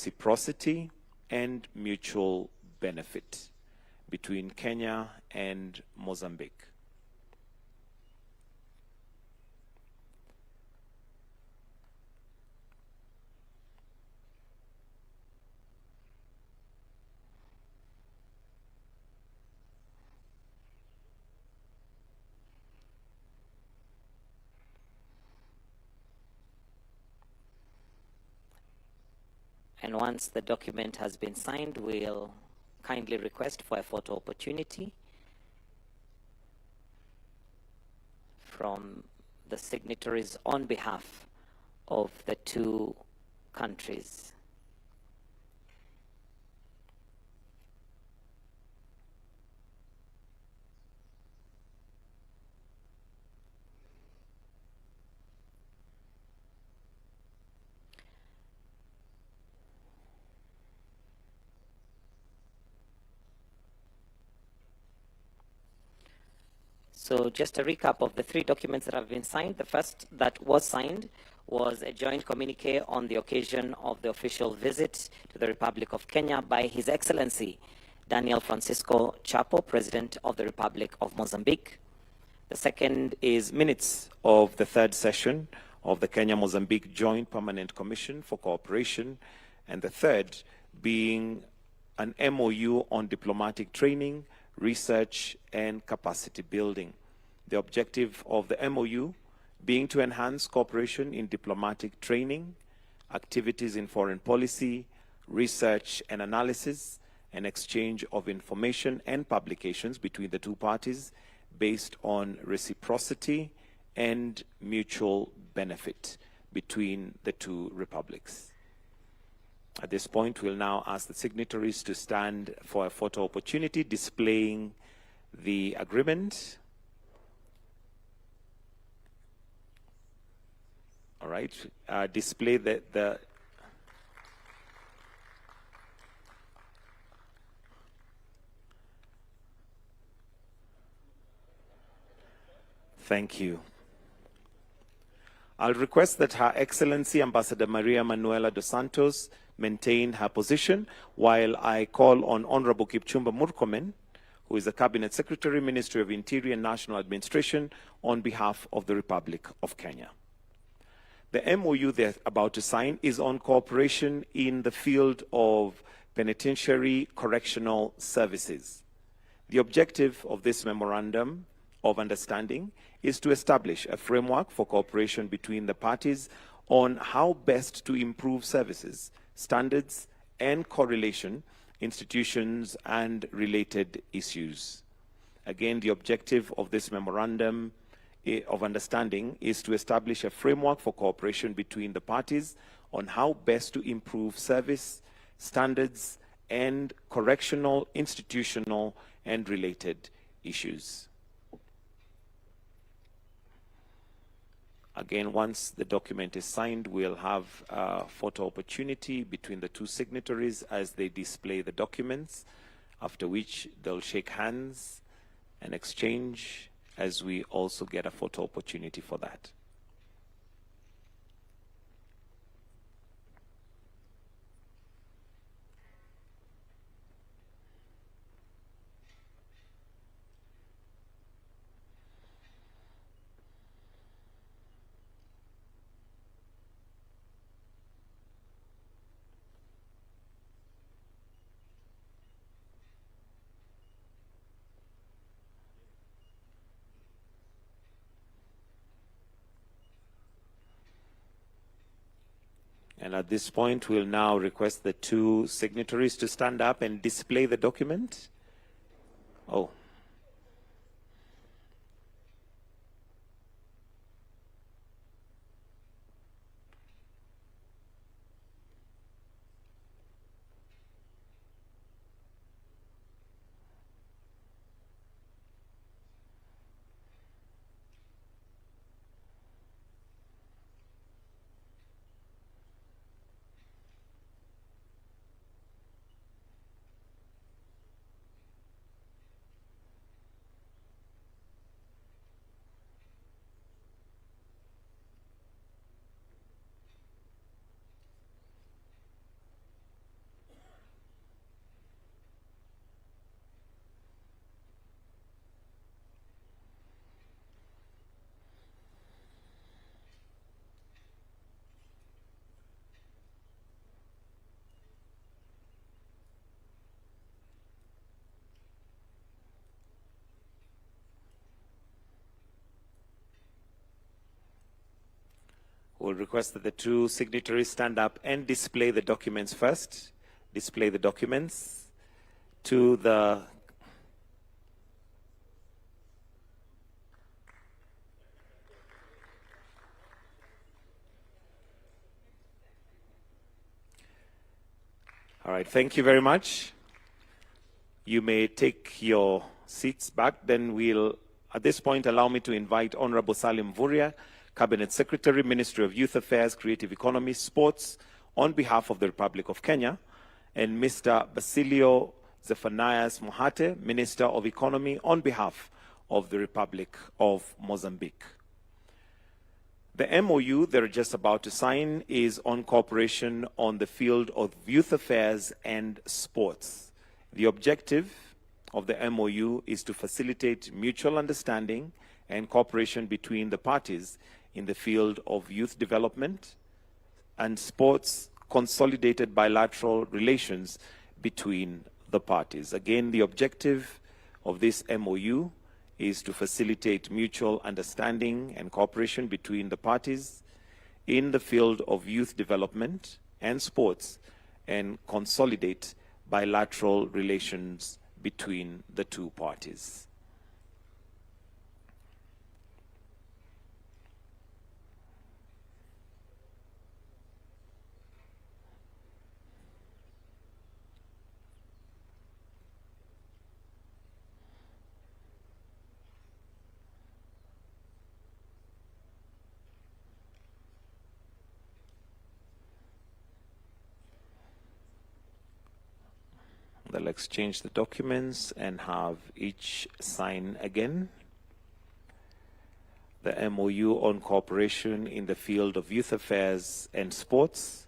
reciprocity and mutual benefit between Kenya and Mozambique. And once the document has been signed, we'll kindly request for a photo opportunity from the signatories on behalf of the two countries. So just a recap of the three documents that have been signed. The first that was signed was a joint communique on the occasion of the official visit to the Republic of Kenya by His Excellency Daniel Francisco Chapo, President of the Republic of Mozambique. The second is minutes of the third session of the Kenya-Mozambique Joint Permanent Commission for Cooperation, and the third being an MOU on diplomatic training, research, and capacity building. The objective of the MOU being to enhance cooperation in diplomatic training, activities in foreign policy, research and analysis, and exchange of information and publications between the two parties based on reciprocity and mutual benefit between the two republics. At this point, we'll now ask the signatories to stand for a photo opportunity displaying the agreement. All right, display the Thank you. I'll request that Her Excellency Ambassador Maria Manuela dos Santos maintain her position while I call on Honorable Kipchumba Murkomen, who is the Cabinet Secretary, Ministry of Interior and National Administration, on behalf of the Republic of Kenya. The MOU they're about to sign is on cooperation in the field of penitentiary correctional services. The objective of this memorandum of understanding is to establish a framework for cooperation between the parties on how best to improve services, standards, and correlation, institutions, and related issues. Again, the objective of this memorandum of understanding is to establish a framework for cooperation between the parties on how best to improve service, standards, and correctional, institutional, and related issues. Again, once the document is signed, we'll have a photo opportunity between the two signatories as they display the documents, after which they'll shake hands and exchange as we also get a photo opportunity for that. And at this point, we'll now request the two signatories to stand up and display the document. Oh. We'll request that the two signatories stand up and display the documents first. Display the documents to the All right, thank you very much. You may take your seats back. Then we'll, at this point, allow me to invite Honorable Salim Mvurya, Cabinet Secretary, Ministry of Youth Affairs, Creative Economy, Sports, on behalf of the Republic of Kenya, and Mr. Basilio Zephanias Mohate, Minister of Economy, on behalf of the Republic of Mozambique. The MOU they're just about to sign is on cooperation on the field of youth affairs and sports. The objective of the MOU is to facilitate mutual understanding and cooperation between the parties in the field of youth development and sports, consolidated bilateral relations between the parties. Again, the objective of this MOU is to facilitate mutual understanding and cooperation between the parties in the field of youth development and sports, and consolidate bilateral relations between the two parties. They'll exchange the documents and have each sign again. The MOU on cooperation in the field of youth affairs and sports,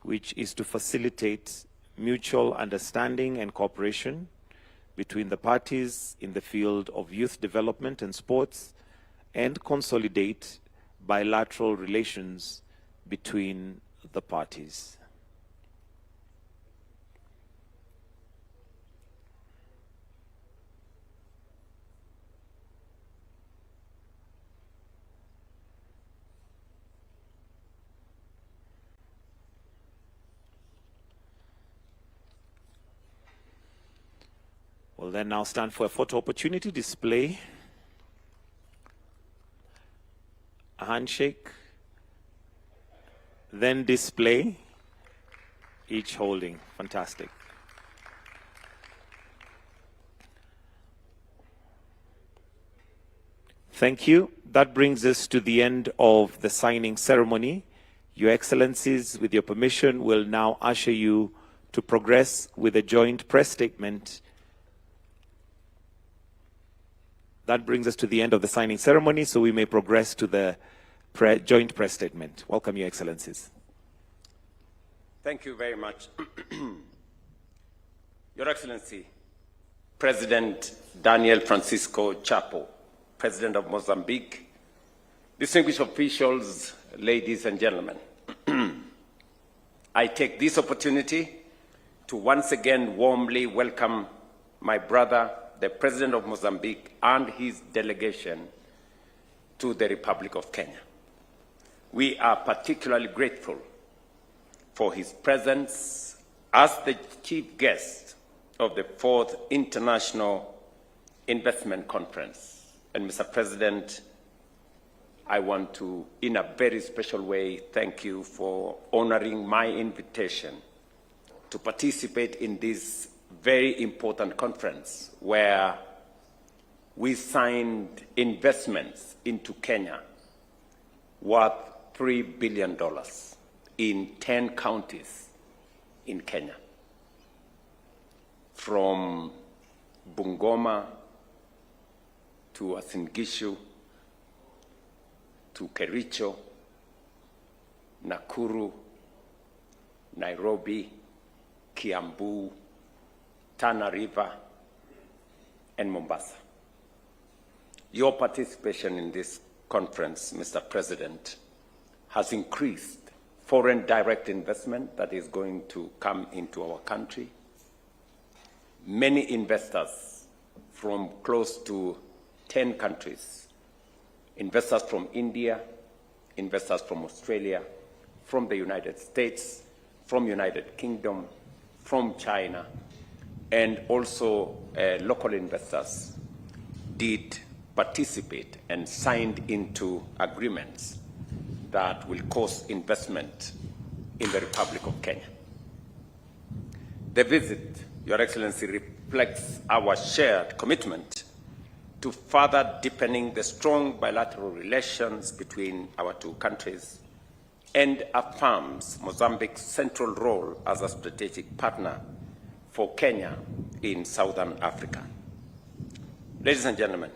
which is to facilitate mutual understanding and cooperation between the parties in the field of youth development and sports, and consolidate bilateral relations between the parties. We'll then now stand for a photo opportunity, display a handshake, then display each holding. Fantastic. Thank you. That brings us to the end of the signing ceremony. Your Excellencies, with your permission, will now usher you to progress with a joint press statement. That brings us to the end of the signing ceremony, so we may progress to the joint press statement. Welcome, Your Excellencies. Thank you very much. Your Excellency, President Daniel Francisco Chapo, President of Mozambique, distinguished officials, ladies and gentlemen, I take this opportunity to once again warmly welcome my brother, the President of Mozambique, and his delegation to the Republic of Kenya. We are particularly grateful for his presence as the chief guest of the 4th International Investment Conference. And Mr. President, I want to, in a very special way, thank you for honoring my invitation to participate in this very important conference where we signed investments into Kenya worth $3 billion in 10 counties in Kenya, from Bungoma to Uasin Gishu to Kericho, Nakuru, Nairobi, Kiambu, Tana River, and Mombasa. Your participation in this conference, Mr. President, has increased foreign direct investment that is going to come into our country. Many investors from close to 10 countries, investors from India, investors from Australia, from the United States, from United Kingdom, from China, and also local investors did participate and signed into agreements that will cause investment in the Republic of Kenya. The visit, Your Excellency, reflects our shared commitment to further deepening the strong bilateral relations between our two countries and affirms Mozambique's central role as a strategic partner for Kenya in Southern Africa. Ladies and gentlemen,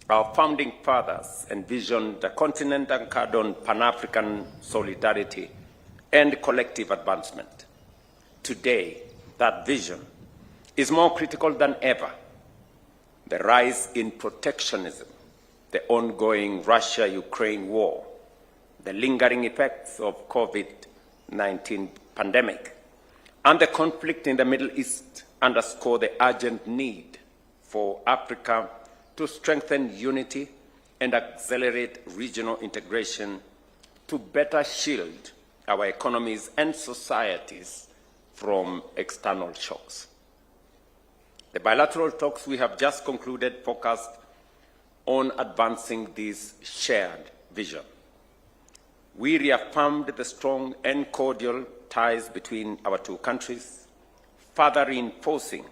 our founding fathers envisioned a continent anchored on Pan-African solidarity and collective advancement. Today, that vision is more critical than ever. The rise in protectionism, the ongoing Russia-Ukraine war, the lingering effects of COVID-19 pandemic, and the conflict in the Middle East underscore the urgent need for Africa to strengthen unity and accelerate regional integration to better shield our economies and societies from external shocks. The bilateral talks we have just concluded focused on advancing this shared vision. We reaffirmed the strong and cordial ties between our two countries, further reinforced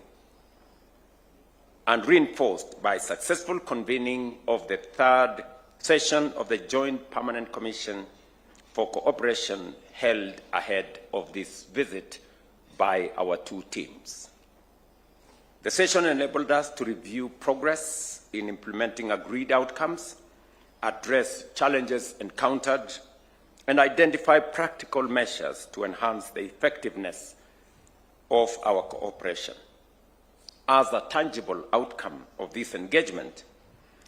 by successful convening of the third session of the Joint Permanent Commission for Cooperation held ahead of this visit by our two teams. The session enabled us to review progress in implementing agreed outcomes, address challenges encountered, and identify practical measures to enhance the effectiveness of our cooperation. As a tangible outcome of this engagement,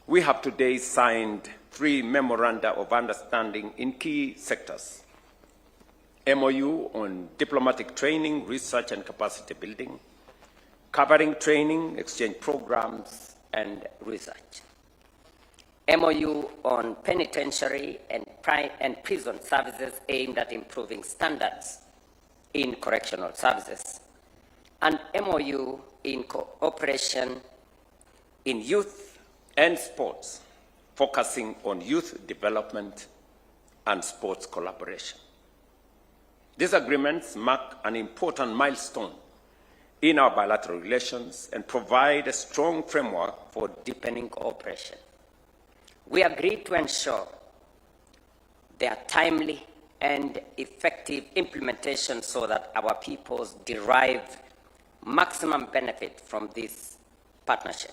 we have today signed 3 memoranda of understanding in key sectors: MOU on diplomatic training, research, and capacity building, covering training, exchange programs, and research. MOU on penitentiary and prison services aimed at improving standards in correctional services, and MOU in cooperation in youth and sports, focusing on youth development and sports collaboration. These agreements mark an important milestone in our bilateral relations and provide a strong framework for deepening cooperation. We agreed to ensure their timely and effective implementation so that our peoples derive maximum benefit from this partnership.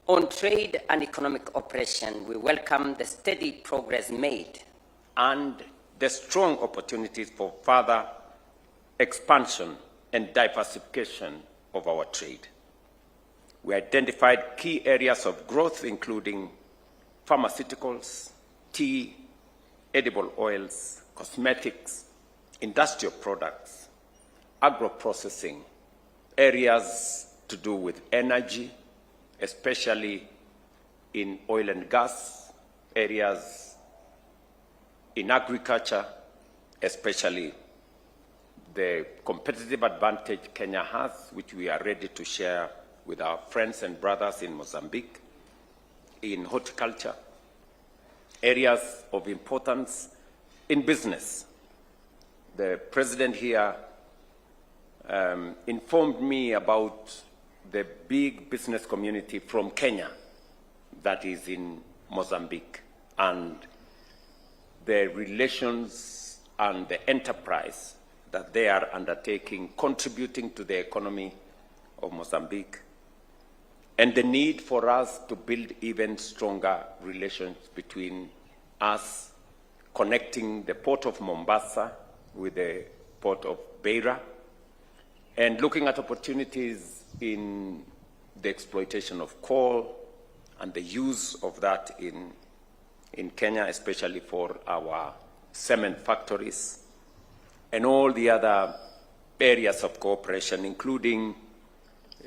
On trade and economic cooperation, we welcome the steady progress made and the strong opportunities for further expansion and diversification of our trade. We identified key areas of growth, including pharmaceuticals, tea, edible oils, cosmetics, industrial products, agro-processing, areas to do with energy, especially in oil and gas, areas in agriculture, especially the competitive advantage Kenya has, which we are ready to share with our friends and brothers in Mozambique, in horticulture, areas of importance in business. The president here informed me about the big business community from Kenya that is in Mozambique and the relations and the enterprise that they are undertaking, contributing to the economy of Mozambique, and the need for us to build even stronger relations between us, connecting the port of Mombasa with the port of Beira, and looking at opportunities in the exploitation of coal and the use of that in Kenya, especially for our cement factories, and all the other areas of cooperation, including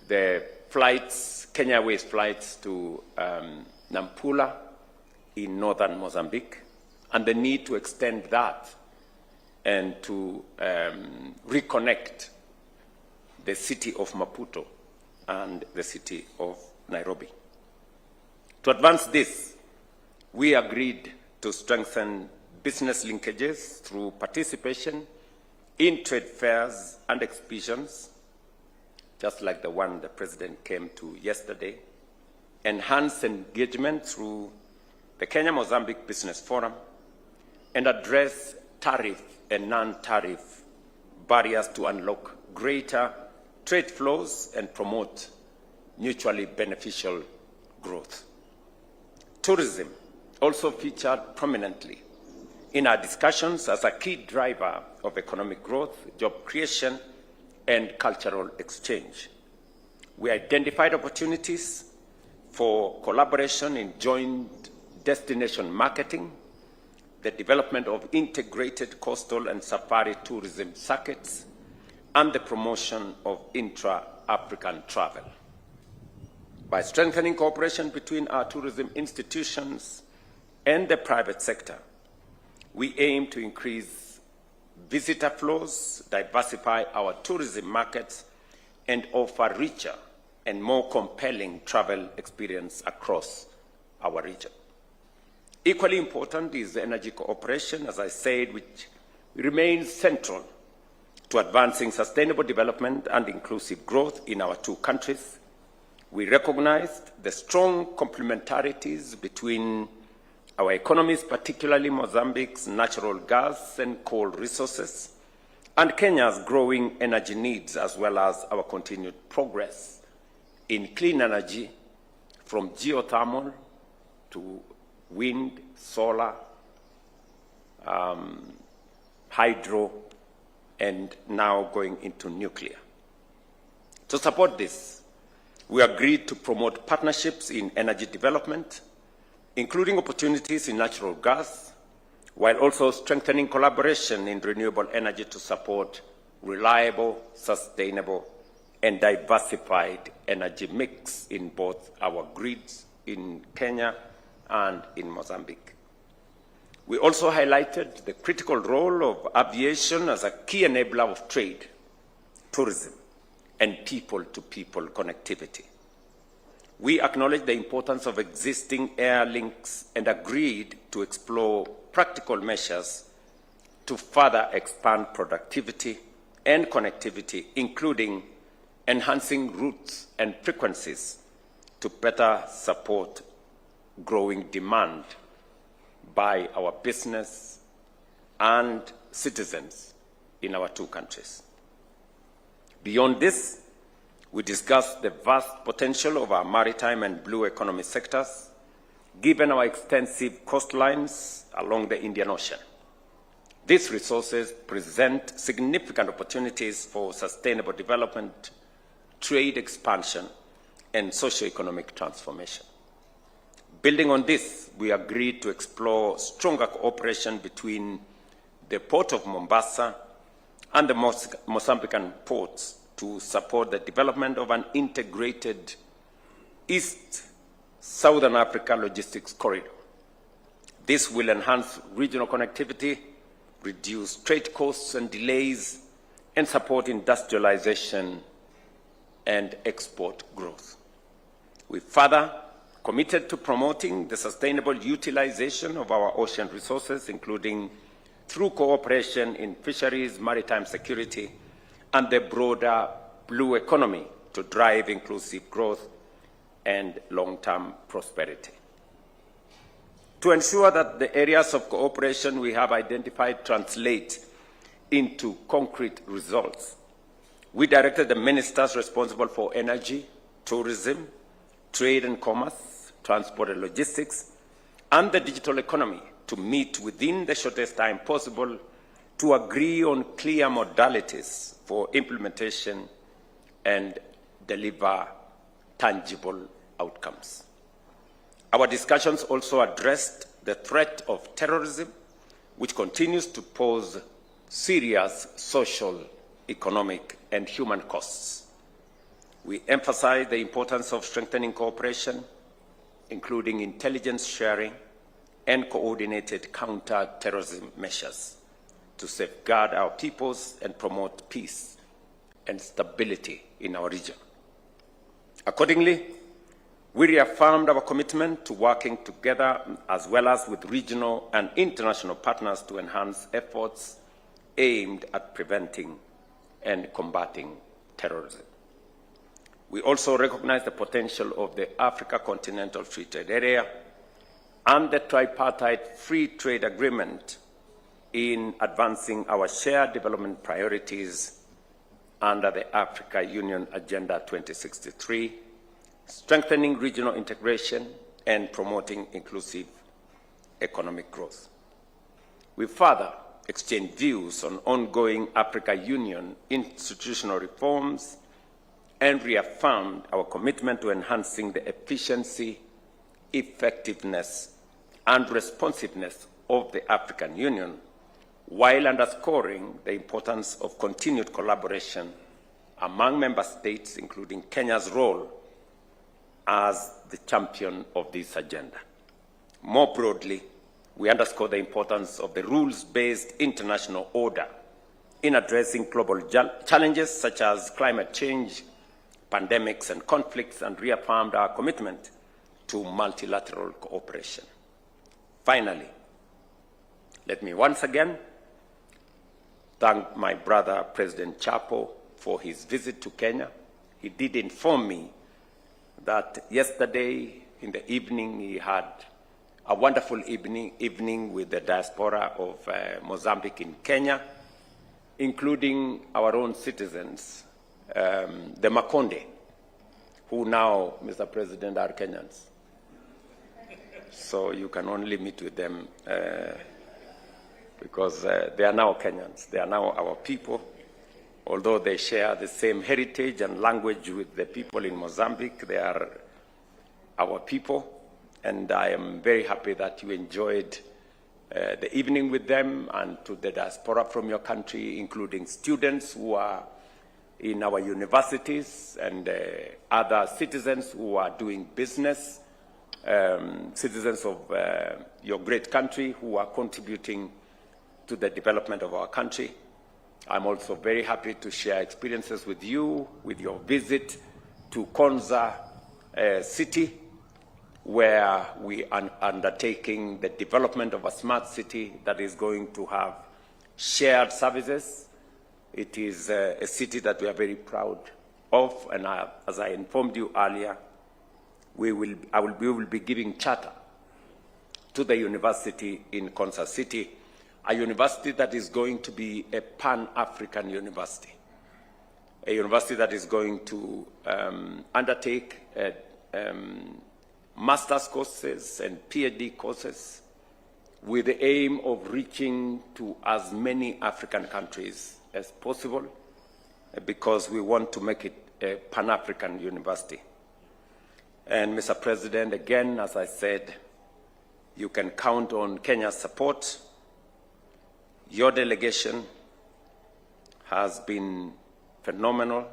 the flights, Kenya Airways flights to Nampula, in northern Mozambique and the need to extend that and to reconnect the city of Maputo and the city of Nairobi. To advance this, we agreed to strengthen business linkages through participation in trade fairs and exhibitions, just like the one the President came to yesterday, enhance engagement through the Kenya-Mozambique Business Forum, and address tariff and non-tariff barriers to unlock greater trade flows and promote mutually beneficial growth. Tourism also featured prominently in our discussions as a key driver of economic growth, job creation, and cultural exchange. We identified opportunities for collaboration in joint destination marketing, the development of integrated coastal and safari tourism circuits, and the promotion of intra-African travel. By strengthening cooperation between our tourism institutions and the private sector, we aim to increase visitor flows, diversify our tourism markets, and offer richer and more compelling travel experience across our region. Equally important is energy cooperation, as I said, which remains central to advancing sustainable development and inclusive growth in our two countries. We recognized the strong complementarities between our economies, particularly Mozambique's natural gas and coal resources, and Kenya's growing energy needs, as well as our continued progress in clean energy, from geothermal to wind, solar, hydro, and now going into nuclear. To support this, we agreed to promote partnerships in energy development, including opportunities in natural gas, while also strengthening collaboration in renewable energy to support reliable, sustainable, and diversified energy mix in both our grids in Kenya and in Mozambique. We also highlighted the critical role of aviation as a key enabler of trade, tourism, and people-to-people connectivity. We acknowledge the importance of existing air links and agreed to explore practical measures to further expand productivity and connectivity, including enhancing routes and frequencies to better support growing demand by our business and citizens in our two countries. Beyond this, we discussed the vast potential of our maritime and blue economy sectors, given our extensive coastlines along the Indian Ocean. These resources present significant opportunities for sustainable development, trade expansion, and socio-economic transformation. Building on this, we agreed to explore stronger cooperation between the Port of Mombasa and the Mozambican ports to support the development of an integrated East-Southern Africa logistics corridor. This will enhance regional connectivity, reduce trade costs and delays, and support industrialization and export growth. We further committed to promoting the sustainable utilization of our ocean resources, including through cooperation in fisheries, maritime security, and the broader blue economy to drive inclusive growth and long-term prosperity. To ensure that the areas of cooperation we have identified translate into concrete results, we directed the ministers responsible for energy, tourism, trade and commerce, transport and logistics, and the digital economy to meet within the shortest time possible to agree on clear modalities for implementation and deliver tangible outcomes. Our discussions also addressed the threat of terrorism, which continues to pose serious social, economic, and human costs. We emphasized the importance of strengthening cooperation, including intelligence sharing, and coordinated counter-terrorism measures to safeguard our peoples and promote peace and stability in our region. Accordingly, we reaffirmed our commitment to working together as well as with regional and international partners to enhance efforts aimed at preventing and combating terrorism. We also recognize the potential of the Africa Continental Free Trade Area and the tripartite free trade agreement in advancing our shared development priorities under the Africa Union Agenda 2063, strengthening regional integration and promoting inclusive economic growth. We further exchanged views on ongoing Africa Union institutional reforms and reaffirmed our commitment to enhancing the efficiency, effectiveness, and responsiveness of the African Union, while underscoring the importance of continued collaboration among member states, including Kenya's role as the champion of this agenda. More broadly, we underscore the importance of the rules-based international order in addressing global challenges such as climate change, pandemics, and conflicts, and reaffirmed our commitment to multilateral cooperation. Finally, let me once again thank my brother, President Chapo, for his visit to Kenya. He did inform me that yesterday in the evening he had a wonderful evening with the diaspora of Mozambique in Kenya, including our own citizens, the Makonde, who now, Mr. President, are Kenyans. So you can only meet with them because they are now Kenyans. They are now our people. Although they share the same heritage and language with the people in Mozambique, they are our people. And I am very happy that you enjoyed the evening with them, and to the diaspora from your country, including students who are in our universities and other citizens who are doing business, citizens of your great country who are contributing to the development of our country. I'm also very happy to share experiences with you, with your visit to Konza city, where we are undertaking the development of a smart city that is going to have shared services. It is a city that we are very proud of, and as I informed you earlier, we will be giving charter to the university in Konza City, a university that is going to be a Pan-African university, a university that is going to undertake master's courses and PhD courses with the aim of reaching to as many African countries as possible, because we want to make it a Pan-African university. And Mr. President, again, as I said, you can count on Kenya's support. Your delegation has been phenomenal,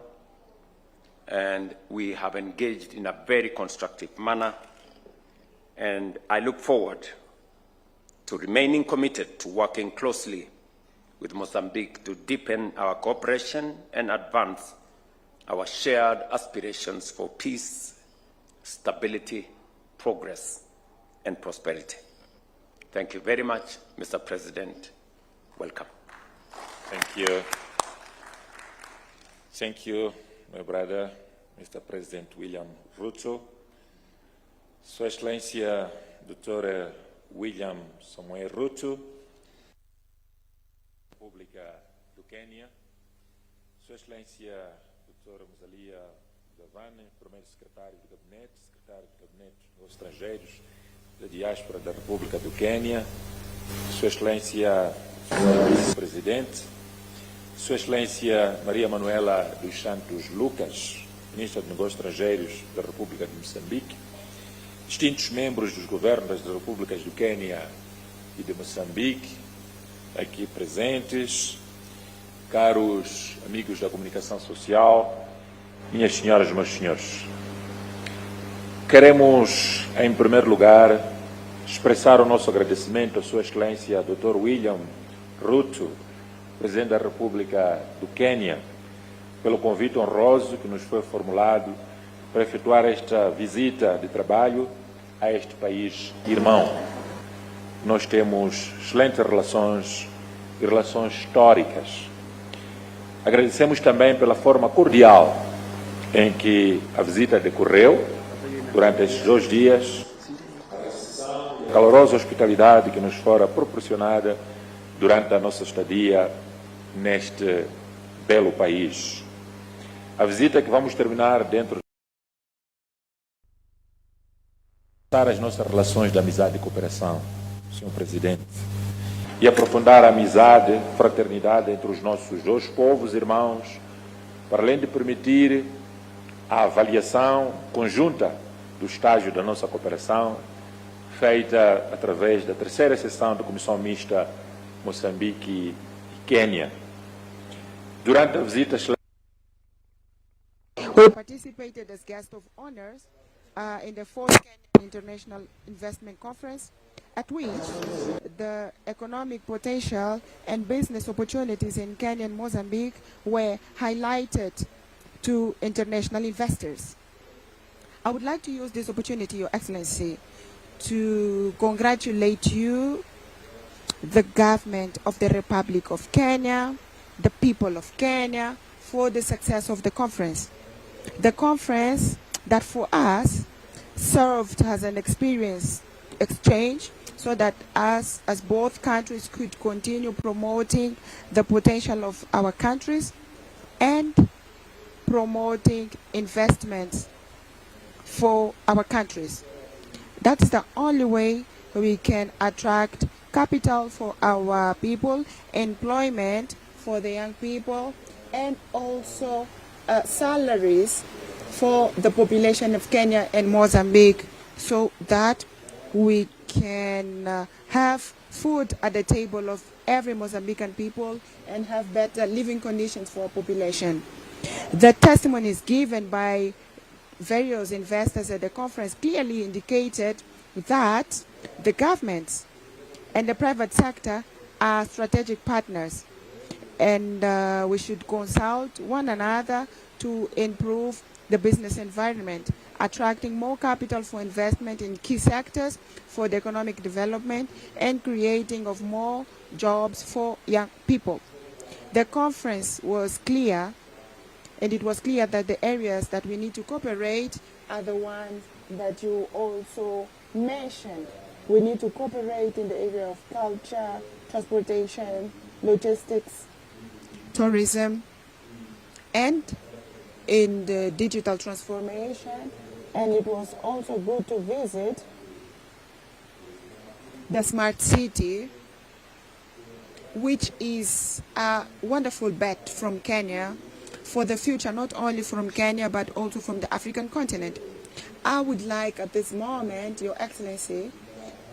and we have engaged in a very constructive manner. And I look forward to remaining committed to working closely with Mozambique to deepen our cooperation and advance our shared aspirations for peace, stability, progress, and prosperity. Thank you very much, Mr. President. Welcome. Thank you. Thank you, my brother, Mr. President William Ruto. Sua Excelência, Dr. William Samuel Ruto, República do Quênia. Sua Excelência, Dr. Musalia Davane, primeiro secretário de Gabinete dos Estrangeiros da Diaspora da República do Quênia. Sua Excelência, Vice-Presidente. Sua Excelência Maria Manuela dos Santos Lucas, Ministra de Negócios Estrangeiros da República de Moçambique, distintos membros dos governos das repúblicas do Quênia e de Moçambique, aqui presentes, caros amigos da comunicação social, minhas senhoras e meus senhores. Queremos, em primeiro lugar, expressar o nosso agradecimento à Sua Excelência Dr. William Ruto, Presidente da República do Quênia, pelo convite honroso que nos foi formulado para efetuar esta visita de trabalho a este país irmão. Nós temos excelentes relações e relações históricas. Agradecemos também pela forma cordial em que a visita decorreu durante estes 2 dias, a calorosa hospitalidade que nos fora proporcionada durante a nossa estadia neste belo país. A visita que vamos terminar dentro as nossas relações de amizade e cooperação, Sr. Presidente, e aprofundar a amizade, fraternidade entre os nossos 2 povos irmãos, para além de permitir a avaliação conjunta do estágio da nossa cooperação, feita através da 3ª sessão da Comissão Mista Moçambique e Quênia. Durante a visita, we participated as guest of honors in the 4th Kenya International Investment Conference, at which the economic potential and business opportunities in Kenya and Mozambique were highlighted to international investors. I would like to use this opportunity, Your Excellency, to congratulate you, the government of the Republic of Kenya, the people of Kenya, for the success of the conference. The conference that for us served as an experience exchange so that us as both countries could continue promoting the potential of our countries and promoting investments for our countries. That's the only way we can attract capital for our people, employment for the young people, and also salaries for the population of Kenya and Mozambique, so that we can have food at the table of every Mozambican people and have better living conditions for our population. The testimonies given by various investors at the conference clearly indicated that the governments and the private sector are strategic partners, and we should consult one another to improve the business environment, attracting more capital for investment in key sectors for the economic development and creating of more jobs for young people. The conference was clear, and it was clear that the areas that we need to cooperate are the ones that you also mentioned. We need to cooperate in the area of culture, transportation, logistics, tourism, and in the digital transformation. And it was also good to visit the smart city, which is a wonderful bet from Kenya for the future, not only from Kenya, but also from the African continent. I would like at this moment, Your Excellency,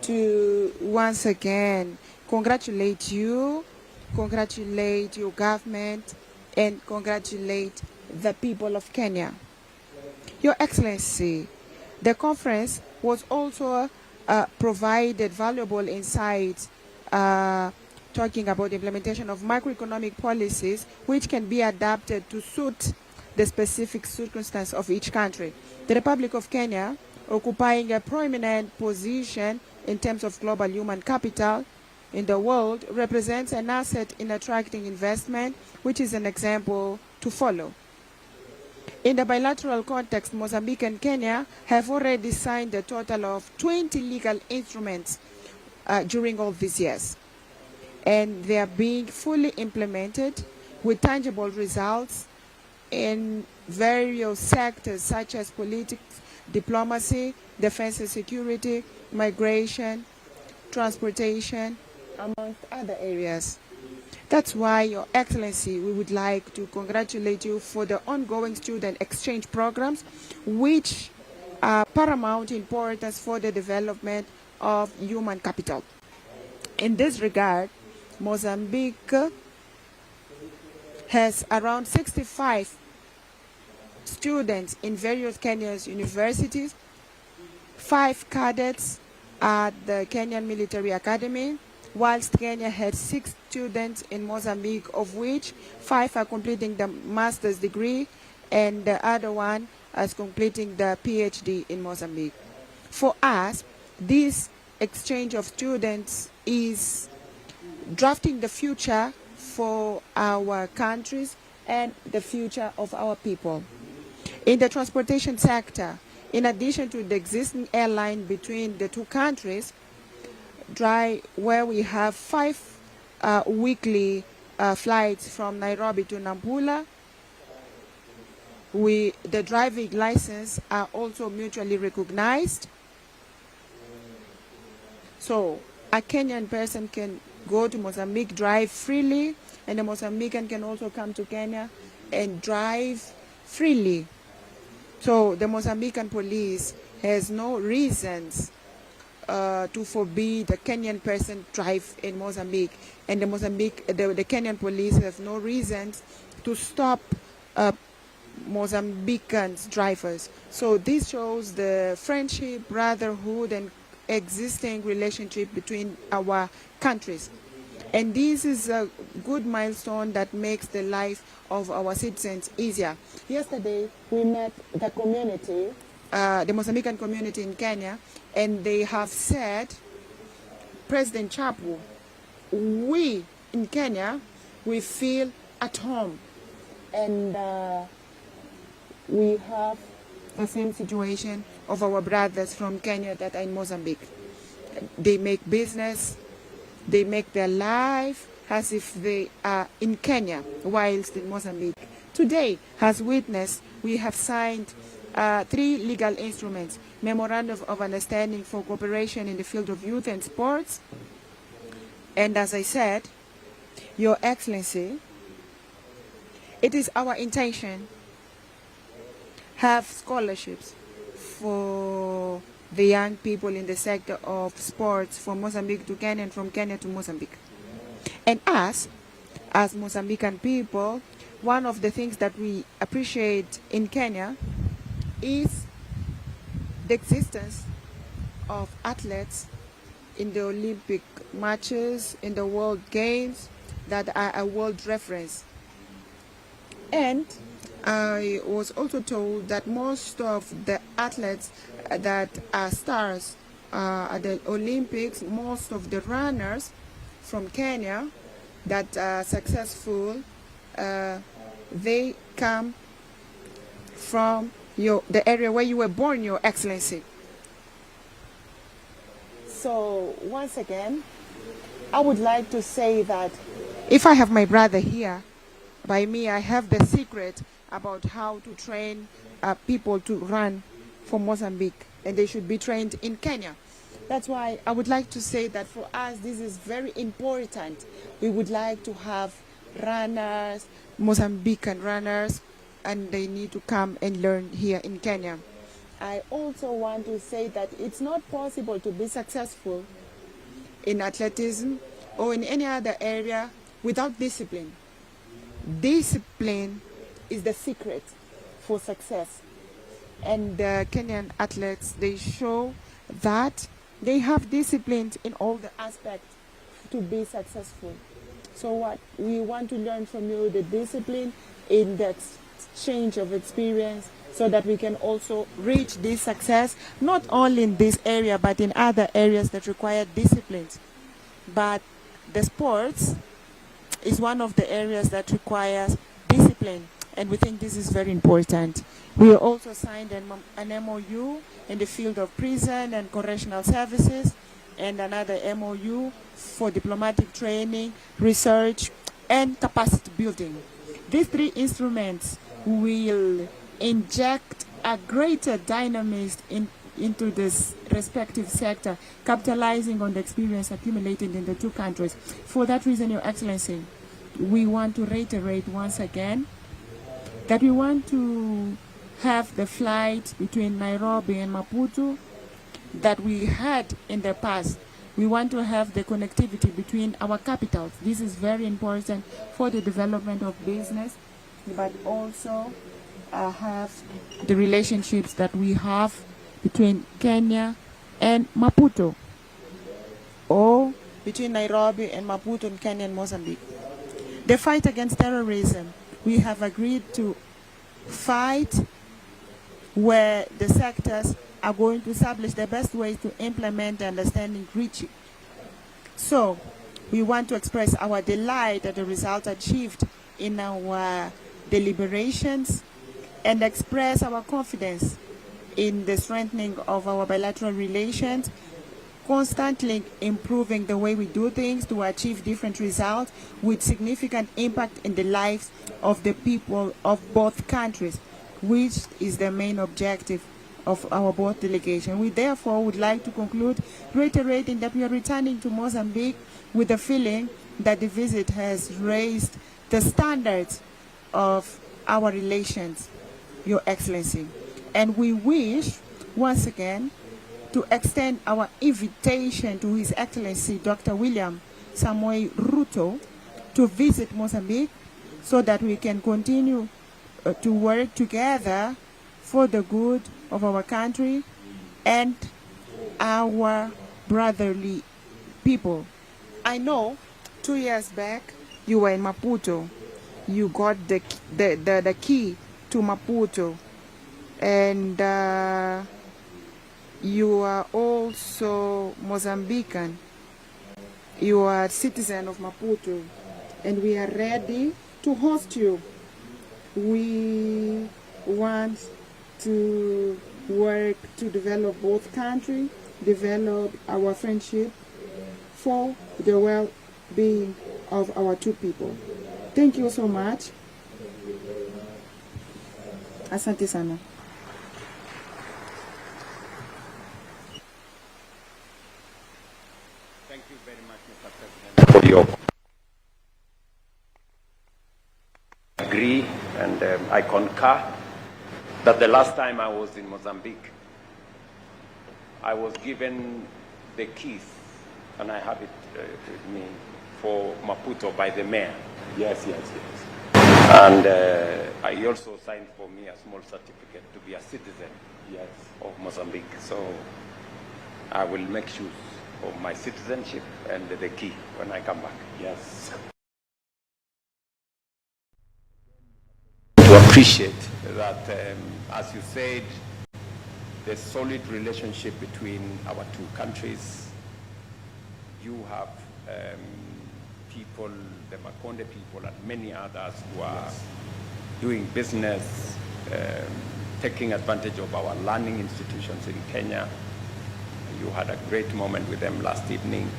to once again congratulate you, congratulate your government, and congratulate the people of Kenya. Your Excellency, the conference was also provided valuable insights talking about the implementation of macroeconomic policies which can be adapted to suit the specific circumstance of each country. The Republic of Kenya, occupying a prominent position in terms of global human capital in the world, represents an asset in attracting investment, which is an example to follow. In the bilateral context, Mozambique and Kenya have already signed a total of 20 legal instruments during all these years. And they are being fully implemented with tangible results in various sectors such as politics, diplomacy, defense and security, migration, transportation, amongst other areas. That's why, Your Excellency, we would like to congratulate you for the ongoing student exchange programs, which are paramount importance for the development of human capital. In this regard, Mozambique has around 65 students in various Kenyan universities, 5 cadets at the Kenyan Military Academy, whilst Kenya had 6 students in Mozambique, of which 5 are completing the master's degree and the other one is completing the PhD in Mozambique. For us, this exchange of students is drafting the future for our countries and the future of our people. In the transportation sector, in addition to the existing airline between the two countries, where we have 5 weekly flights from Nairobi to Nampula, the driving license are also mutually recognized. So a Kenyan person can go to Mozambique, drive freely, and a Mozambican can also come to Kenya and drive freely. So the Mozambican police has no reasons to forbid a Kenyan person drive in Mozambique, and the Kenyan police have no reasons to stop Mozambican drivers. So this shows the friendship, brotherhood, and existing relationship between our countries. And this is a good milestone that makes the life of our citizens easier. Yesterday, we met the community, the Mozambican community in Kenya, and they have said, President Chapu, we in Kenya, we feel at home, and we have the same situation of our brothers from Kenya that are in Mozambique. They make business, they make their life as if they are in Kenya whilst in Mozambique. Today, as witness, we have signed 3 legal instruments: Memorandum of Understanding for Cooperation in the Field of Youth and Sports. And as I said, Your Excellency, it is our intention have scholarships for the young people in the sector of sports from Mozambique to Kenya and from Kenya to Mozambique. And us, as Mozambican people, one of the things that we appreciate in Kenya is the existence of athletes in the Olympic matches, in the World Games, that are a world reference. And I was also told that most of the athletes that are stars at the Olympics, most of the runners from Kenya that are successful, they come from the area where you were born, Your Excellency. So once again, I would like to say that if I have my brother here, by me, I have the secret about how to train people to run for Mozambique, and they should be trained in Kenya. That's why I would like to say that for us, this is very important. We would like to have runners, Mozambican runners, and they need to come and learn here in Kenya. I also want to say that it's not possible to be successful in athleticism or in any other area without discipline. Discipline is the secret for success. And the Kenyan athletes, they show that they have discipline in all the aspects to be successful. So what we want to learn from you, the discipline in the exchange of experience, so that we can also reach this success, not only in this area, but in other areas that require disciplines. But the sports is one of the areas that requires discipline, and we think this is very important. We also signed an MOU in the field of prison and correctional services, and another MOU for diplomatic training, research, and capacity building. These 3 instruments will inject a greater dynamism into this respective sector, capitalizing on the experience accumulated in the 2 countries. For that reason, Your Excellency, we want to reiterate once again that we want to have the flight between Nairobi and Maputo that we had in the past. We want to have the connectivity between our capitals. This is very important for the development of business, but also have the relationships that we have between Kenya and Maputo. between Nairobi and Maputo in Kenya and Mozambique. The fight against terrorism, we have agreed to fight where the sectors are going to establish the best ways to implement the understanding reached. So, we want to express our delight at the results achieved in our deliberations and express our confidence in the strengthening of our bilateral relations, constantly improving the way we do things to achieve different results with significant impact in the lives of the people of both countries, which is the main objective of our both delegation. We therefore would like to conclude reiterating that we are returning to Mozambique with the feeling that the visit has raised the standards of our relations, Your Excellency. And we wish, once again, to extend our invitation to His Excellency Dr. William Samoei Ruto to visit Mozambique so that we can continue to work together for the good of our country and our brotherly people. I know 2 years back you were in Maputo. You got the key to Maputo, and you are also Mozambican. You are a citizen of Maputo, and we are ready to host you. We want to work to develop both countries, develop our friendship for the well-being of our two people. Thank you so much. Asante sana. Thank you very much, Mr. President, for your agree, and I concur that the last time I was in Mozambique, I was given the keys, and I have it with me, for Maputo by the mayor. Yes. And he also signed for me a small certificate to be a citizen of Mozambique. So I will make use of my citizenship and the key when I come back. Yes. To appreciate that, as you said, the solid relationship between our two countries. You have people, the Makonde people and many others who are doing business, taking advantage of our learning institutions in Kenya. You had a great moment with them last evening.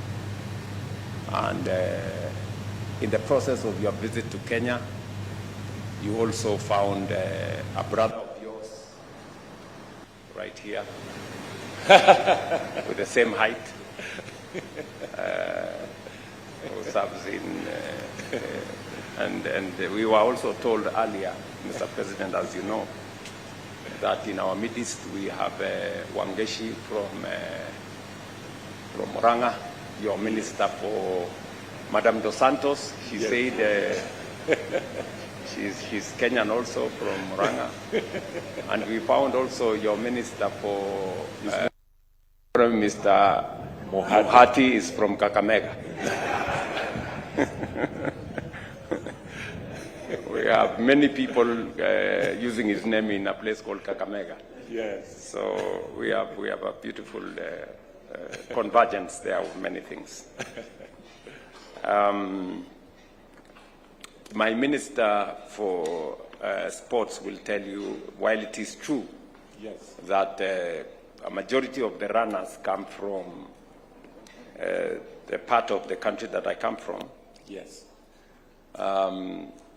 And in the process of your visit to Kenya, you also found a brother of yours right here with the same height. Who serves in, and we were also told earlier, Mr. President, as you know, that in our midst we have Wangeshi from Murang'a, your minister for Madame Dos Santos. She said she's Kenyan also from Murang'a. And we found also your minister for Mr. Mohati is from Kakamega. We have many people using his name in a place called Kakamega. Yes. So we have a beautiful convergence there of many things. My minister for sports will tell you, while it is true that a majority of the runners come from the part of the country that I come from. Yes.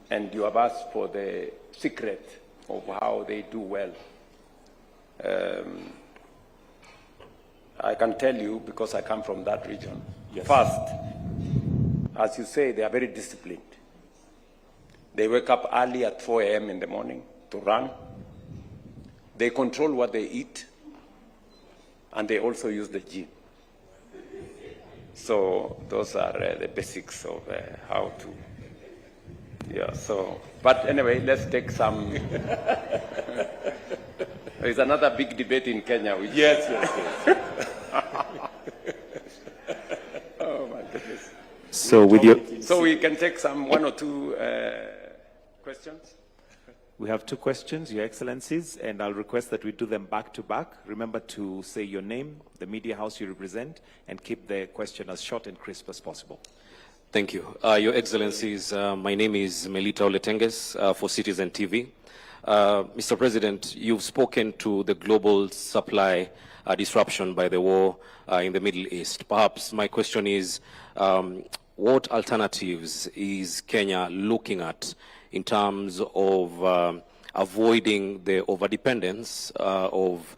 And you have asked for the secret of how they do well. I can tell you, because I come from that region. Yes. First, as you say, they are very disciplined. They wake up early at 4 a.m. in the morning to run. They control what they eat, and they also use the gym. So those are the basics of how to. Yeah. So, but anyway, let's take some. There's another big debate in Kenya. Which Yes. Oh my God. So with your, So we can take some one or two questions. we have two questions, Your Excellencies, and I'll request that we do them back to back. Remember to say your name, the media house you represent, and keep the question as short and crisp as possible. Thank you. Your Excellencies, my name is Melita Oletenges for Citizen TV. Mr. President, you've spoken to the global supply disruption by the war in the Middle East. Perhaps my question is, what alternatives is Kenya looking at in terms of avoiding the overdependence of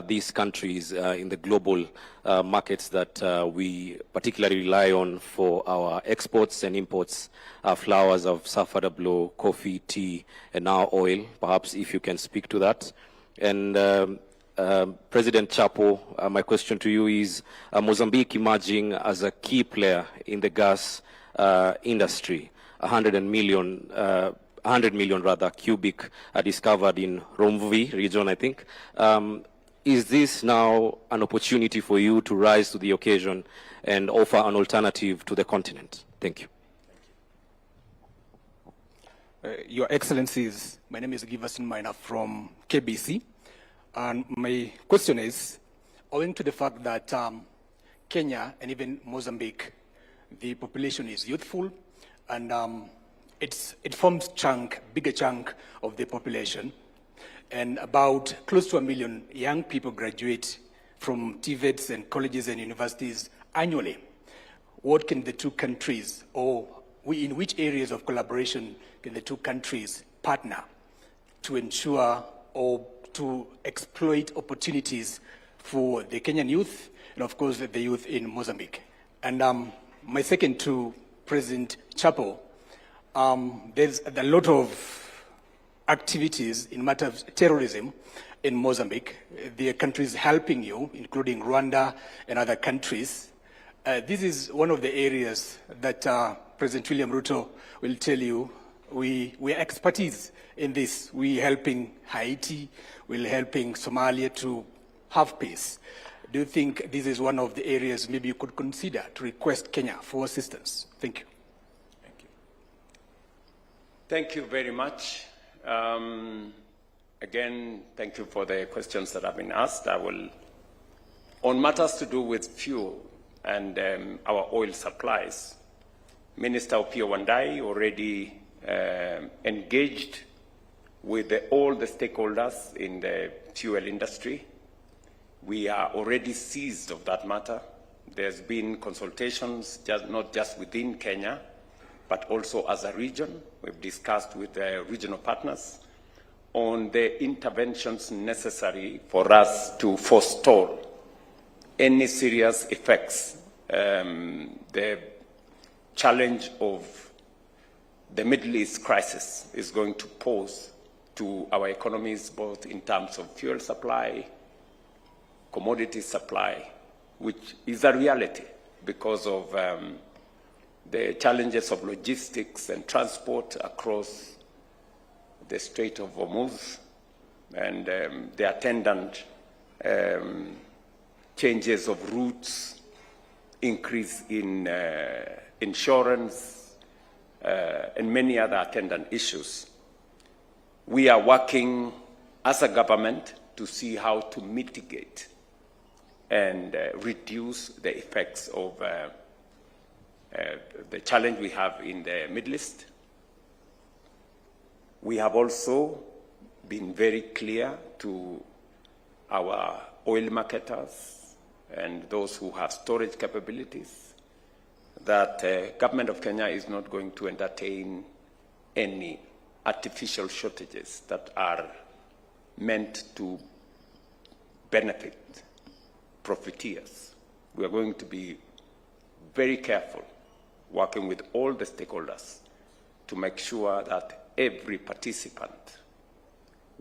these countries in the global markets that we particularly rely on for our exports and imports? Flowers have suffered a blow, coffee, tea, and now oil. Perhaps if you can speak to that. And President Chapo, my question to you is, Mozambique emerging as a key player in the gas industry, 100 million rather cubic discovered in Romvi region, I think. Is this now an opportunity for you to rise to the occasion and offer an alternative to the continent? Thank you. Your Excellencies, my name is Giverson Minor from KBC. And my question is, owing to the fact that Kenya and even Mozambique, the population is youthful, and it forms bigger chunk of the population, and about close to 1 million young people graduate from TVETs and colleges and universities annually. What can the two countries, or in which areas of collaboration can the two countries partner to ensure or to exploit opportunities for the Kenyan youth and, of course, the youth in Mozambique? And my second to President Chapo, there's a lot of activities in matter of terrorism in Mozambique. The countries helping you, including Rwanda and other countries. This is one of the areas that President William Ruto will tell you we are expertise in this. We're helping Haiti, we're helping Somalia to have peace. Do you think this is one of the areas maybe you could consider to request Kenya for assistance? Thank you. Thank you. Thank you very much. Again, thank you for the questions that have been asked. I will, on matters to do with fuel and our oil supplies, Minister Opiyo Wandayi already engaged with all the stakeholders in the fuel industry. We are already seized of that matter. There's been consultations, not just within Kenya, but also as a region. We've discussed with the regional partners on the interventions necessary for us to forestall any serious effects. The challenge of the Middle East crisis is going to pose to our economies, both in terms of fuel supply, commodity supply, which is a reality because of the challenges of logistics and transport across the Strait of Hormuz and the attendant changes of routes, increase in insurance, and many other attendant issues. We are working as a government to see how to mitigate and reduce the effects of the challenge we have in the Middle East. We have also been very clear to our oil marketers and those who have storage capabilities that government of Kenya is not going to entertain any artificial shortages that are meant to benefit profiteers. We are going to be very careful working with all the stakeholders to make sure that every participant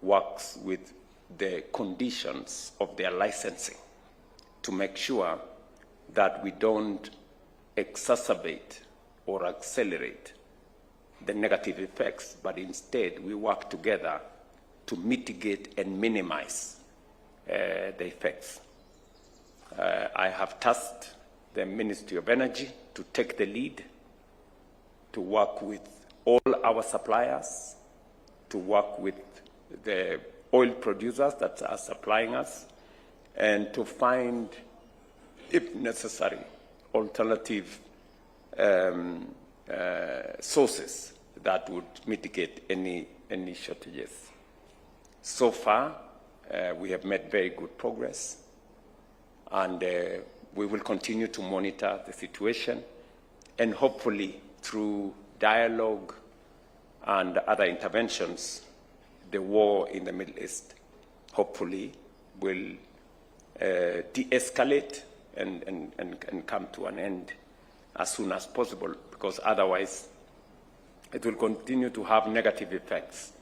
works with the conditions of their licensing to make sure that we don't exacerbate or accelerate the negative effects, but instead we work together to mitigate and minimize the effects. I have tasked the Ministry of Energy to take the lead to work with all our suppliers, to work with the oil producers that are supplying us, and to find, if necessary, alternative sources that would mitigate any shortages. So far, we have made very good progress, and we will continue to monitor the situation, and hopefully through dialogue and other interventions, the war in the Middle East hopefully will de-escalate and come to an end as soon as possible, because otherwise it will continue to have negative effects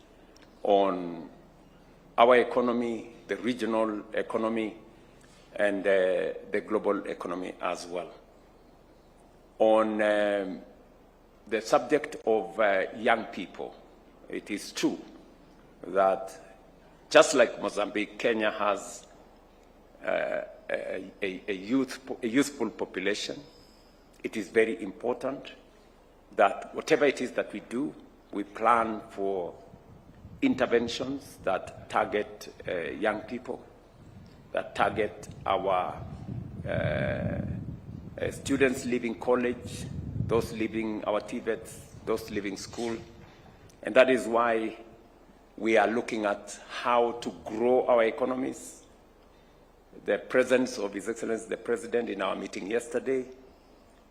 on our economy, the regional economy, and the global economy as well. On the subject of young people, it is true that just like Mozambique, Kenya has a youthful population. It is very important that whatever it is that we do, we plan for interventions that target young people, that target our students leaving college, those leaving our TVETs, those leaving school. And that is why we are looking at how to grow our economies. The presence of His Excellency the President in our meeting yesterday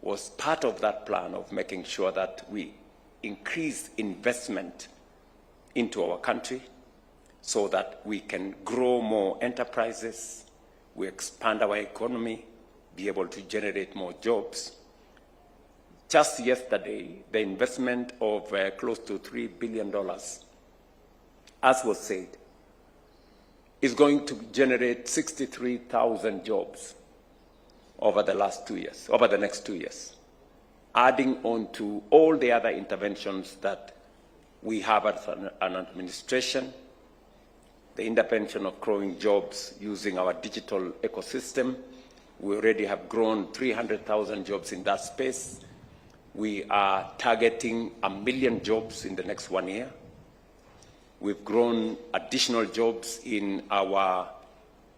was part of that plan of making sure that we increase investment into our country so that we can grow more enterprises, we expand our economy, be able to generate more jobs. Just yesterday, the investment of close to $3 billion, as was said, is going to generate 63,000 jobs over the last 2 years, over the next 2 years, adding on to all the other interventions that we have as an administration, the intervention of growing jobs using our digital ecosystem. We already have grown 300,000 jobs in that space. We are targeting 1 million jobs in the next 1 year. We've grown additional jobs in our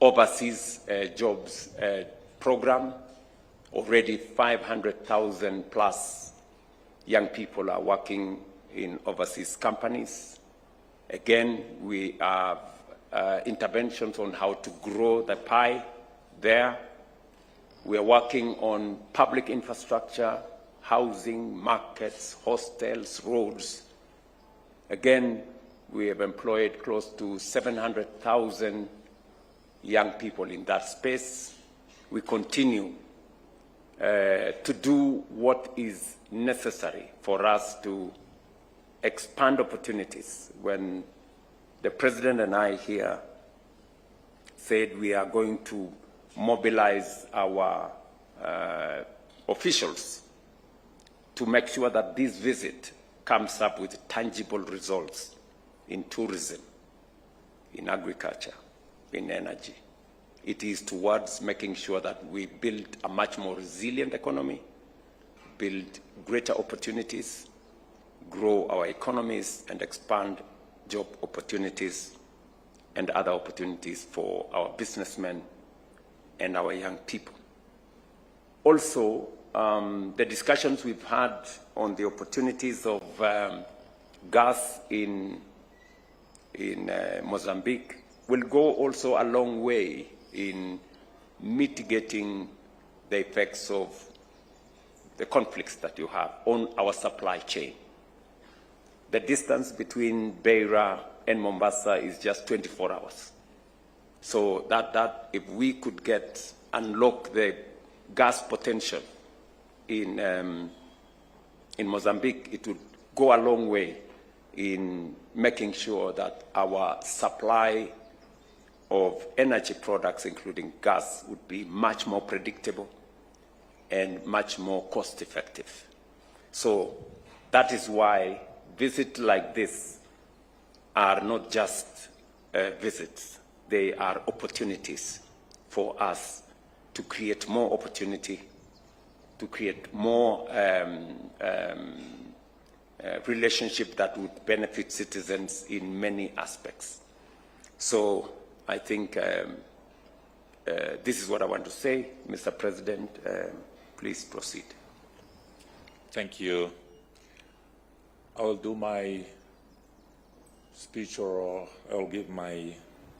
overseas jobs program. Already 500,000 plus young people are working in overseas companies. Again, we have interventions on how to grow the pie there. We are working on public infrastructure, housing, markets, hostels, roads. Again, we have employed close to 700,000 young people in that space. We continue to do what is necessary for us to expand opportunities. When the President and I here said we are going to mobilize our officials to make sure that this visit comes up with tangible results in tourism, in agriculture, in energy. It is towards making sure that we build a much more resilient economy, build greater opportunities, grow our economies, and expand job opportunities and other opportunities for our businessmen and our young people. Also, the discussions we've had on the opportunities of gas in Mozambique will go also a long way in mitigating the effects of the conflicts that you have on our supply chain. The distance between Beira and Mombasa is just 24 hours. So that if we could unlock the gas potential in Mozambique, it would go a long way in making sure that our supply of energy products, including gas, would be much more predictable and much more cost-effective. So that is why visits like this are not just visits. They are opportunities for us to create more opportunity, to create more relationship that would benefit citizens in many aspects. So I think this is what I want to say. Mr. President, please proceed. Thank you. I will do my speech, or I will give my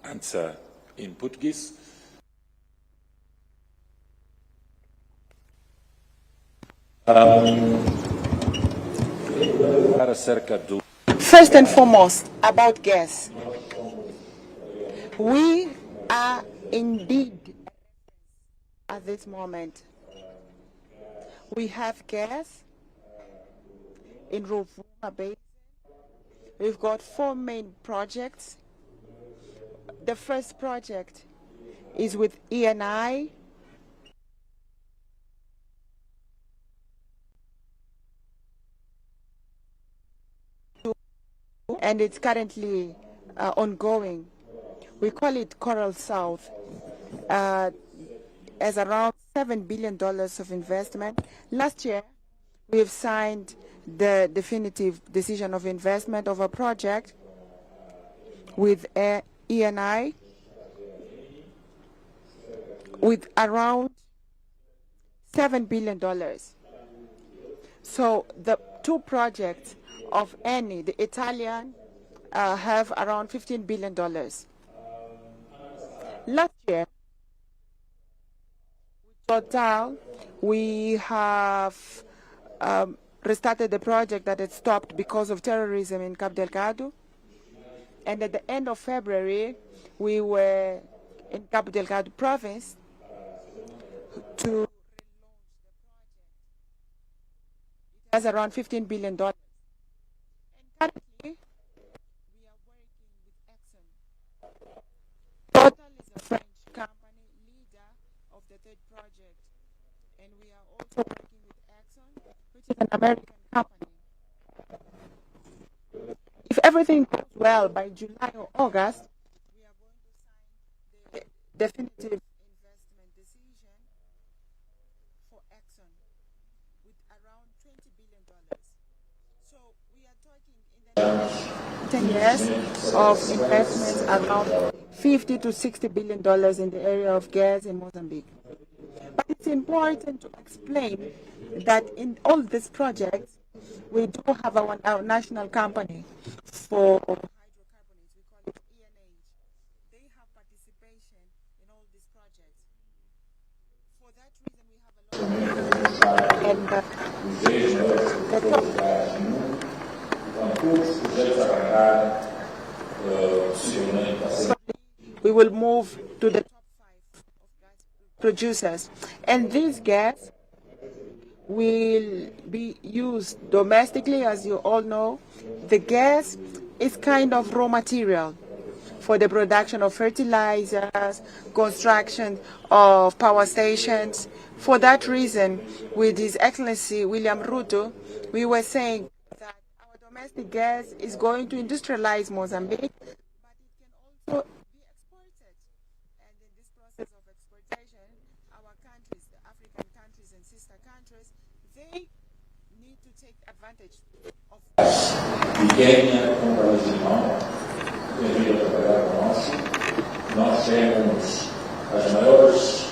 answer in Portuguese. First and foremost, about gas. We are indeed, at this moment, we have gas in Ruvuma Basin. We've got 4 main projects. The first project is with ENI. And it's currently ongoing. We call it Coral South, as around $7 billion of investment. Last year, we've signed the definitive decision of investment of a project with ENI with around $7 billion. So the 2 projects of Eni, the Italian, have around $15 billion. Last year, Total, we have restarted the project that had stopped because of terrorism in Cabo Delgado. And at the end of February, we were in Cabo Delgado province to relaunch the project. It has around $15 billion. And currently, we are working with Exxon. Total is a French company, leader of the 3rd project. And we are also working with Exxon, which is an American company. If everything goes well by July or August, we are going to sign the definitive investment decision for Exxon with around $20 billion. So we are talking in the next 10 years of investments around $50 to $60 billion in the area of gas in Mozambique. But it's important to explain that in all these projects, we do have our national company for hydrocarbons. We call it ENH. They have participation in all these projects. For that reason, we have a lot of we will move to the top 5 of gas producers. And this gas will be used domestically, as you all know. The gas is kind of raw material for the production of fertilizers, construction of power stations. For that reason, with His Excellency William Ruto, we were saying that our domestic gas is going to industrialize Mozambique, but it can also be exported. And in this process of exportation, our countries, the African countries and sister countries, they need to take advantage of Kenya, como país irmão, tem vindo a trabalhar conosco. Nós temos as maiores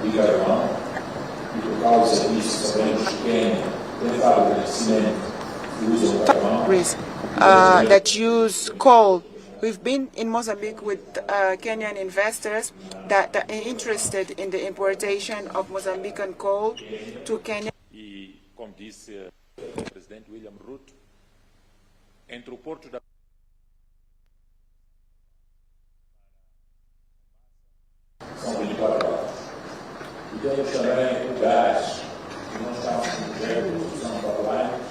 de carvão e por causa disso sabemos que Kenya tem fábrica de cimento que usa o carvão. That use coal. We've been in Mozambique with Kenyan investors that are interested in the importation of Mozambican coal to Kenya. E, como disse o presidente William Ruto, entre o Porto da São 24 horas. E temos também o gás, que nós estamos com um projeto de produção de pipelines.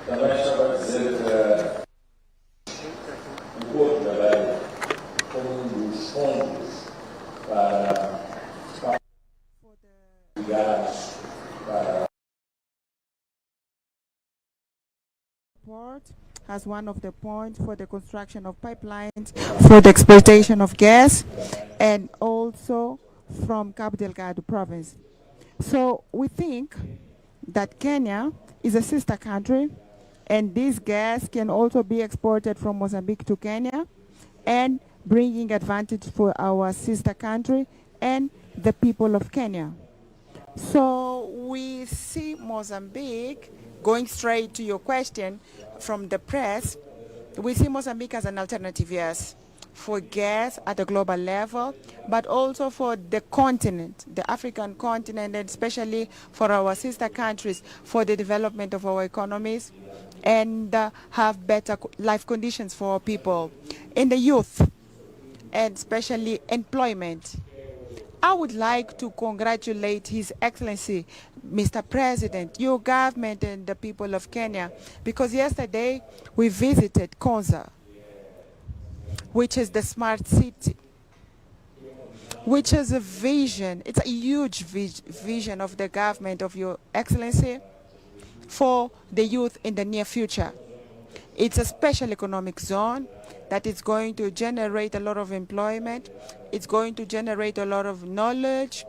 Também estava a dizer que report as one of the points for the construction of pipelines for the exploitation of gas, and also from Cabo Delgado province. So we think that Kenya is a sister country, and this gas can also be exported from Mozambique to Kenya, and bringing advantage for our sister country and the people of Kenya. So we see Mozambique, going straight to your question from the press, we see Mozambique as an alternative, yes, for gas at a global level, but also for the continent, the African continent, and especially for our sister countries, for the development of our economies, and have better life conditions for our people. In the youth, and especially employment, I would like to congratulate His Excellency, Mr. President, your government and the people of Kenya, because yesterday we visited Konza, which is the smart city, which is a vision, it's a huge vision of the government of Your Excellency for the youth in the near future. It's a special economic zone that is going to generate a lot of employment. It's going to generate a lot of knowledge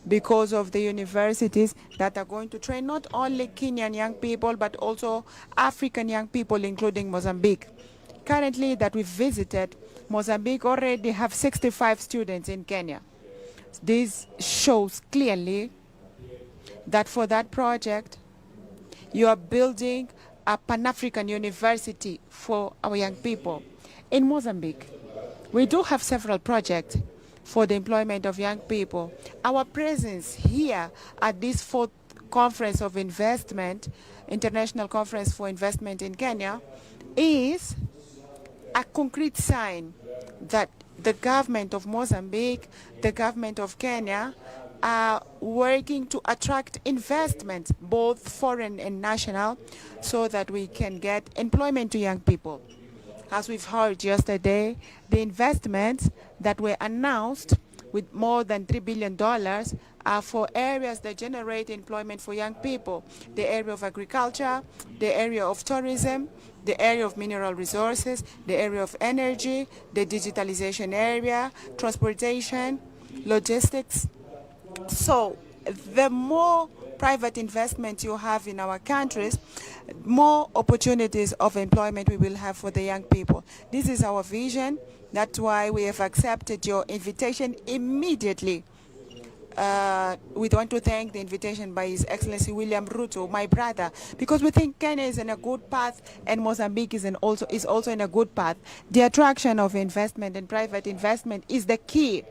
because of the universities that are going to train not only Kenyan young people, but also African young people, including Mozambique. Currently that we've visited, Mozambique already have 65 students in Kenya. This shows clearly that for that project, you are building a Pan-African university for our young people. In Mozambique, we do have several projects for the employment of young people. Our presence here at this 4th Conference of Investment, International Conference for Investment in Kenya, is a concrete sign that the government of Mozambique, the government of Kenya, are working to attract investment, both foreign and national, so that we can get employment to young people. As we've heard yesterday, the investments that were announced with more than $3 billion are for areas that generate employment for young people. The area of agriculture, the area of tourism, the area of mineral resources, the area of energy, the digitalization area, transportation, logistics. So the more private investment you have in our countries, more opportunities of employment we will have for the young people. This is our vision. That's why we have accepted your invitation immediately. We want to thank the invitation by His Excellency William Ruto, my brother, because we think Kenya is in a good path and Mozambique is also in a good path. The attraction of investment and private investment is the key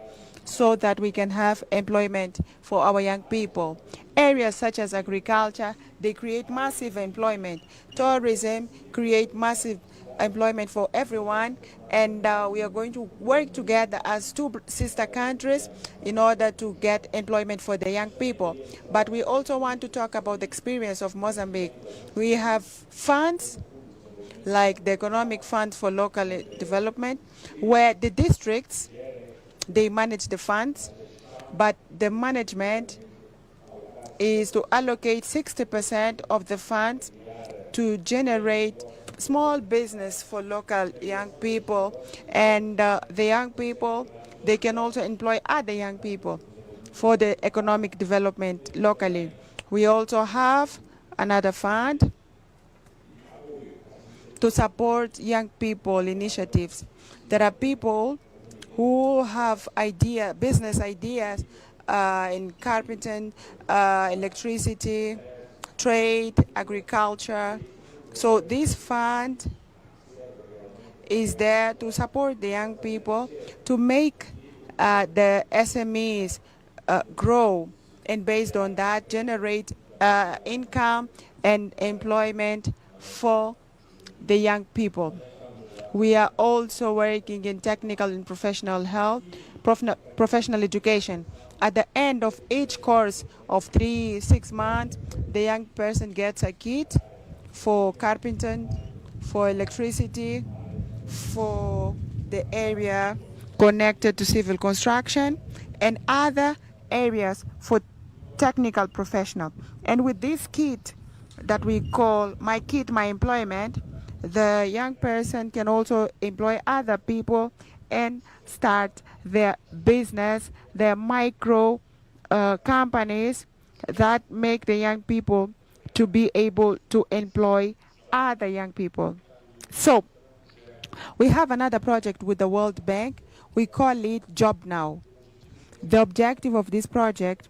so that we can have employment for our young people. Areas such as agriculture, they create massive employment. Tourism create massive employment for everyone, and we are going to work together as two sister countries in order to get employment for the young people. But we also want to talk about the experience of Mozambique. We have funds like the Economic Fund for Local Development, where the districts, they manage the funds, but the management is to allocate 60% of the funds to generate small business for local young people, and the young people, they can also employ other young people for the economic development locally. We also have another fund to support young people initiatives. There are people who have business ideas in carpentry, electricity, trade, agriculture. So this fund is there to support the young people, to make the SMEs grow, and based on that generate income and employment for the young people. We are also working in technical and professional health, professional education. At the end of each course of 3-6 months, the young person gets a kit for carpentry, for electricity, for the area connected to civil construction, and other areas for technical professional. And with this kit, that we call My Kit, My Employment, the young person can also employ other people and start their business, their micro companies that make the young people to be able to employ other young people. So we have another project with the World Bank. We call it Job Now. The objective of this project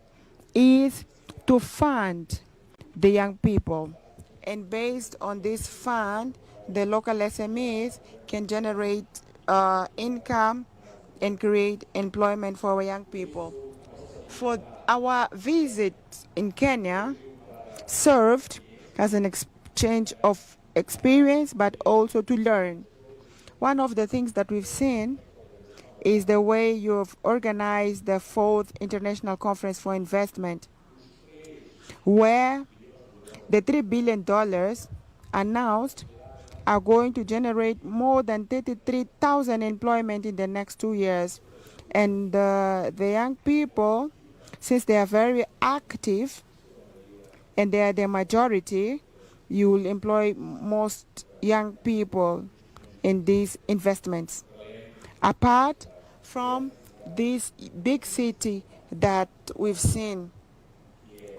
is to fund the young people. And based on this fund, the local SMEs can generate income and create employment for our young people. For our visit in Kenya, served as an exchange of experience, but also to learn. One of the things that we've seen is the way you've organized the 4th International Conference for Investment, where the $3 billion announced are going to generate more than 33,000 employment in the next 2 years. And the young people, since they are very active and they are the majority, you will employ most young people in these investments. Apart from this big city that we've seen,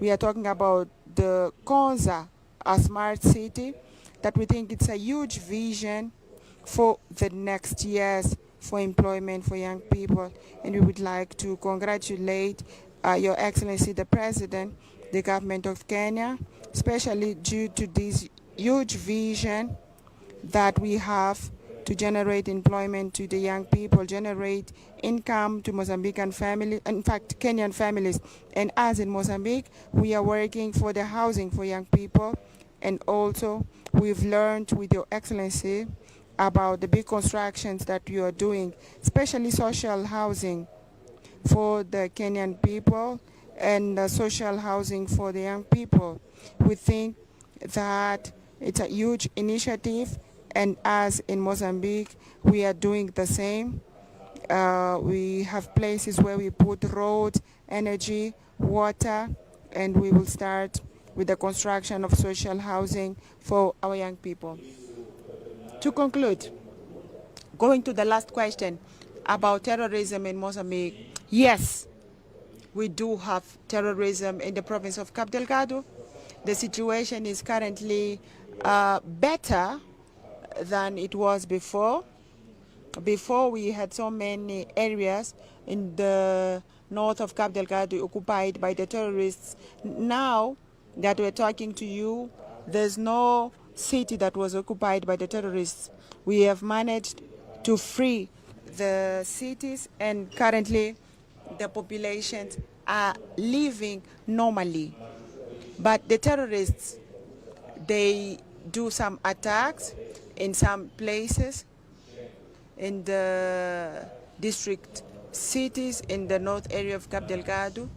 we are talking about the Konza, a smart city, that we think it's a huge vision for the next years for employment for young people. And we would like to congratulate Your Excellency the President, the government of Kenya, especially due to this huge vision that we have to generate employment to the young people, generate income to Mozambican families, in fact, Kenyan families. And as in Mozambique, we are working for the housing for young people. And also, we've learned with Your Excellency about the big constructions that you are doing, especially social housing for the Kenyan people and social housing for the young people. We think that it's a huge initiative, and as in Mozambique, we are doing the same. We have places where we put roads, energy, water, and we will start with the construction of social housing for our young people. To conclude, going to the last question about terrorism in Mozambique, yes, we do have terrorism in the province of Cabo Delgado. The situation is currently better than it was before. Before, we had so many areas in the north of Cabo Delgado occupied by the terrorists. Now that we're talking to you, there's no city that was occupied by the terrorists. We have managed to free the cities, and currently the populations are living normally. But the terrorists, they do some attacks in some places in the district cities in the north area of Cabo Delgado,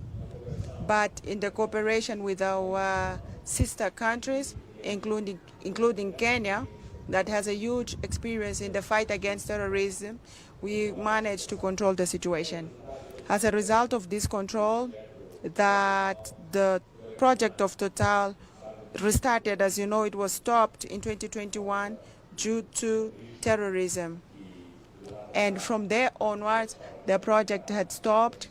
but in the cooperation with our sister countries, including Kenya, that has a huge experience in the fight against terrorism, we managed to control the situation. As a result of this control, that the project of Total restarted. As you know, it was stopped in 2021 due to terrorism. And from there onwards, the project had stopped.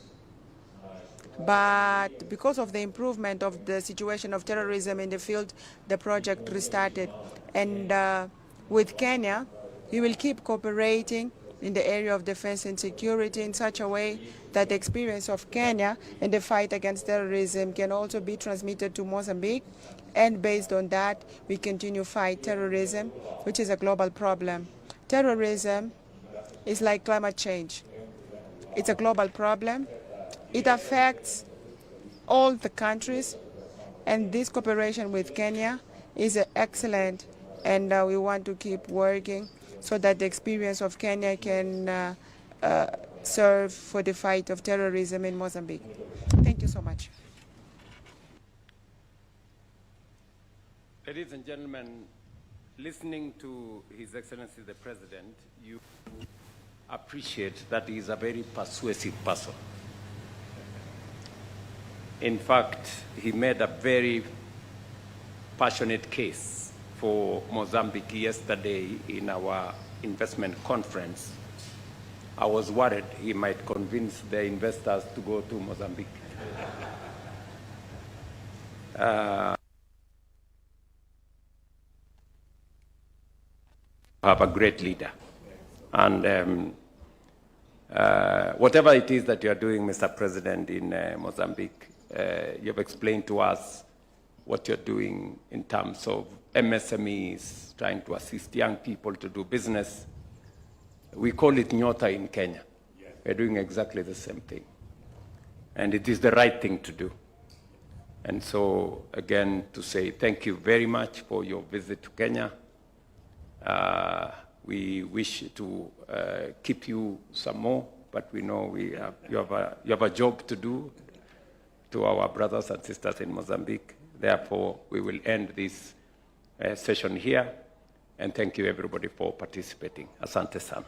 But because of the improvement of the situation of terrorism in the field, the project restarted. And with Kenya, we will keep cooperating in the area of defense and security in such a way that the experience of Kenya in the fight against terrorism can also be transmitted to Mozambique. And based on that, we continue to fight terrorism, which is a global problem. Terrorism is like climate change. It's a global problem. It affects all the countries, and this cooperation with Kenya is excellent, and we want to keep working so that the experience of Kenya can serve for the fight of terrorism in Mozambique. Thank you so much. Ladies and gentlemen, listening to His Excellency the President, you appreciate that he is a very persuasive person. In fact, he made a very passionate case for Mozambique yesterday in our investment conference. I was worried he might convince the investors to go to Mozambique. Have a great leader. And whatever it is that you are doing, Mr. President, in Mozambique, you have explained to us what you're doing in terms of MSMEs, trying to assist young people to do business. We call it nyota in Kenya. Yes. We're doing exactly the same thing. And it is the right thing to do. And so, again, to say thank you very much for your visit to Kenya. We wish to keep you some more, but we know you have a job to do to our brothers and sisters in Mozambique. Therefore, we will end this session here. And thank you, everybody, for participating. Asante sana.